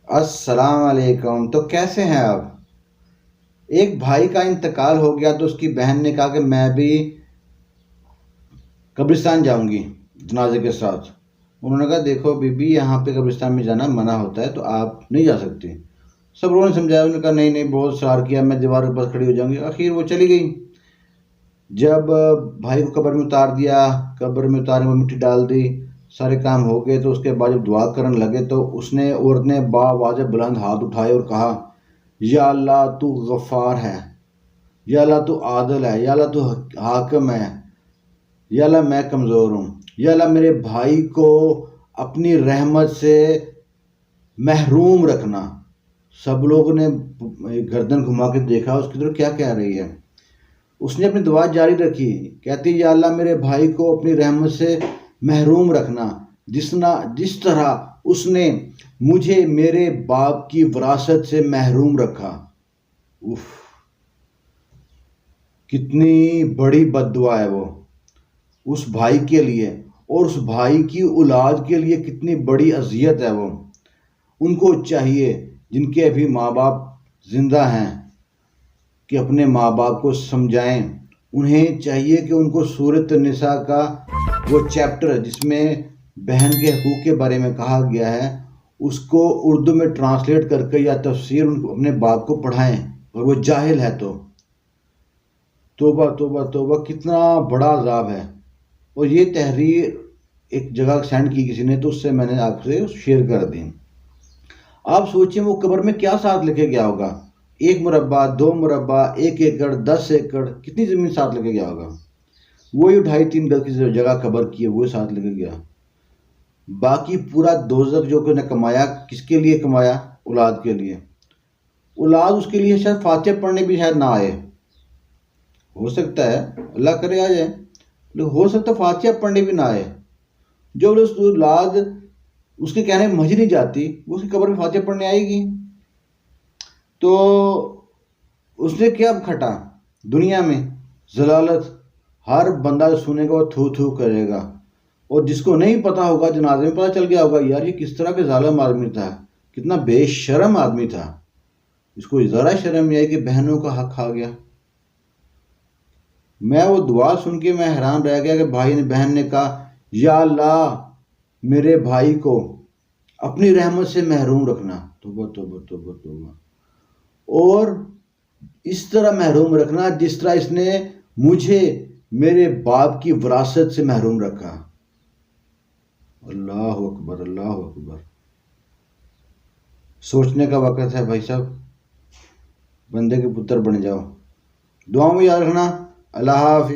السلام علیکم، تو کیسے ہیں آپ؟ ایک بھائی کا انتقال ہو گیا تو اس کی بہن نے کہا کہ میں بھی قبرستان جاؤں گی جنازے کے ساتھ۔ انہوں نے کہا دیکھو بی بی، یہاں پہ قبرستان میں جانا منع ہوتا ہے تو آپ نہیں جا سکتے۔ سب لوگوں نے سمجھایا، انہوں نے کہا نہیں نہیں، بہت سار کیا، میں دیوار کے پاس کھڑی ہو جاؤں گی۔ آخر وہ چلی گئی۔ جب بھائی کو قبر میں اتار دیا، قبر میں اتارنے میں مٹی ڈال دی، سارے کام ہو گئے، تو اس کے بعد جب دعا کرنے لگے تو عورت نے باواضح بلند ہاتھ اٹھائے اور کہا یا اللہ تو غفار ہے، یا اللہ تو عادل ہے، یا اللہ تو حاکم ہے، یا اللہ میں کمزور ہوں، یا اللہ میرے بھائی کو اپنی رحمت سے محروم رکھنا۔ سب لوگوں نے گردن گھما کے دیکھا اس کی طرف، کیا کہہ رہی ہے؟ اس نے اپنی دعا جاری رکھی، کہتی یا اللہ میرے بھائی کو اپنی رحمت سے محروم رکھنا، جس طرح اس نے مجھے میرے باپ کی وراثت سے محروم رکھا۔ اف، کتنی بڑی بد دعا ہے وہ اس بھائی کے لیے، اور اس بھائی کی اولاد کے لیے کتنی بڑی اذیت ہے وہ۔ ان کو چاہیے، جن کے ابھی ماں باپ زندہ ہیں، کہ اپنے ماں باپ کو سمجھائیں۔ انہیں چاہیے کہ ان کو سورۃ النساء کا وہ چیپٹر جس میں بہن کے حقوق کے بارے میں کہا گیا ہے، اس کو اردو میں ٹرانسلیٹ کر کے یا تفسیر ان کو اپنے باپ کو پڑھائیں، اور وہ جاہل ہے تو توبہ توبہ توبہ، کتنا بڑا عذاب ہے۔ اور یہ تحریر ایک جگہ سینڈ کی کسی نے، تو اس سے میں نے آپ سے شیئر کر دی۔ آپ سوچیں وہ قبر میں کیا ساتھ لے کے گیا ہوگا؟ 1 مربع، 2 مربع، 1 ایکڑ، 10 ایکڑ، کتنی زمین ساتھ لے کے گیا ہوگا؟ وہی 2.5-3 گز کی جگہ قبر کی ہے، وہ ساتھ لے کے گیا۔ باقی پورا دوزخ جو کہ نے کمایا، کس کے لیے کمایا؟ اولاد کے لیے۔ اولاد اس کے لیے شاید فاتحہ پڑھنے بھی شاید نہ آئے، ہو سکتا ہے، اللہ کرے آ جائے، لیکن ہو سکتا ہے فاتحہ پڑھنے بھی نہ آئے۔ جو اس اولاد اس کے کہنے میں مسجد نہیں جاتی، وہ اس کی قبر میں فاتحہ پڑھنے آئے گی؟ تو اس نے کیا کھٹا دنیا میں؟ ضلالت۔ ہر بندہ سنے گا وہ تھو تھو کرے گا، اور جس کو نہیں پتا ہوگا جنازے میں پتا چل گیا ہوگا یار یہ کس طرح کے ظالم آدمی تھا، کتنا بے شرم آدمی تھا، اس کو ذرا شرم نہیں آئی کہ بہنوں کا حق کھا گیا۔ میں وہ دعا سن کے میں حیران رہ گیا کہ بہن نے کہا یا اللہ میرے بھائی کو اپنی رحمت سے محروم رکھنا، توبہ توبہ توبہ توبہ، اور اس طرح محروم رکھنا جس طرح اس نے مجھے میرے باپ کی وراثت سے محروم رکھا۔ اللہ اکبر، اللہ اکبر۔ سوچنے کا وقت ہے بھائی صاحب، بندے کے پتر بن جاؤ۔ دعاؤں میں یاد رکھنا۔ اللہ حافظ۔